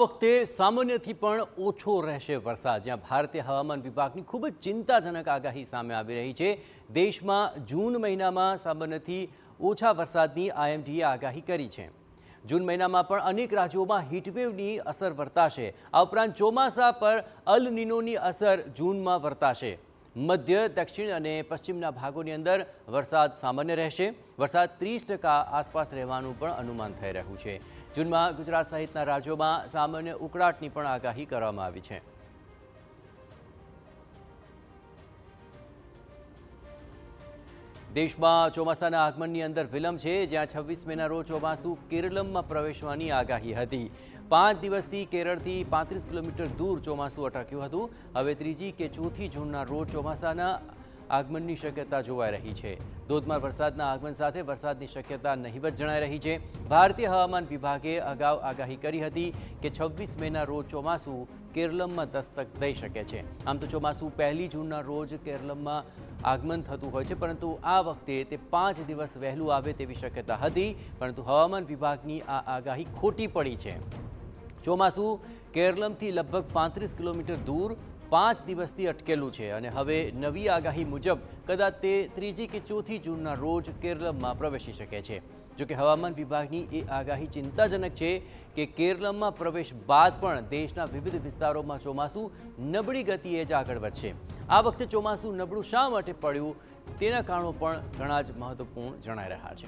વખતે સામાન્યથી પણ ઓછો રહેશે વરસાદ। જ્યાં ભારતીય હવામાન વિભાગની ખૂબ જ ચિંતાજનક આગાહી સામે આવી રહી છે। દેશમાં જૂન મહિનામાં સામાન્યથી ઓછા વરસાદની આઈએમડીએ આગાહી કરી છે। જૂન મહિનામાં પણ અનેક રાજ્યોમાં હીટવેવની અસર વર્તાશે। આ ઉપરાંત ચોમાસા પર અલ નીનોની અસર જૂનમાં વર્તાશે। મધ્ય, દક્ષિણ અને પશ્ચિમના ભાગોની અંદર વરસાદ સામાન્ય રહેશે। વરસાદ 30% આસપાસ રહેવાનું પણ અનુમાન થઈ રહ્યું છે। જૂનમાં ગુજરાત સહિતના રાજ્યોમાં સામાન્ય ઉકળાટની પણ આગાહી કરવામાં આવી છે। દેશમાં ચોમાસાના આગમનની અંદર વિલંબ છે। જ્યાં 26 મેના રોજ ચોમાસું કેરળમાં પ્રવેશવાની આગાહી હતી। 5 દિવસથી કેરળથી 35 કિલોમીટર દૂર ચોમાસું અટક્યું હતું। હવે 3જી કે 4થી જૂનના રોજ ચોમાસાના આગમનની શક્યતા જોવાઈ રહી છે। ધોધમાર વરસાદના આગમન સાથે વરસાદની શક્યતા નહીવત જણાઈ રહી છે। ભારતીય હવામાન વિભાગે અગાઉ આગાહી કરી હતી કે 26 મેના રોજ ચોમાસું કેરળમાં દસ્તક દઈ શકે છે। આમ તો ચોમાસું 1 જૂનના રોજ કેરળમાં આગમન થતું હોય છે, પરંતુ આ વખતે તે 5 દિવસ વહેલું આવે તેવી શક્યતા હતી, પરંતુ હવામાન વિભાગની આ આગાહી ખોટી પડી છે। ચોમાસું કેરળથી લગભગ 35 કિલોમીટર દૂર 5 દિવસથી અટકેલું છે અને હવે નવી આગાહી મુજબ કદાચ તે 3જી કે 4થી જૂનના રોજ કેરળમાં પ્રવેશી શકે છે। જોકે હવામાન વિભાગની એ આગાહી ચિંતાજનક છે કે કેરળમાં પ્રવેશ બાદ પણ દેશના વિવિધ વિસ્તારોમાં ચોમાસું નબળી ગતિએ જ આગળ વધશે। આ વખતે ચોમાસું નબળું શા માટે પડ્યું તેના કારણો પણ ઘણા જ મહત્વપૂર્ણ જણાઈ રહ્યા છે।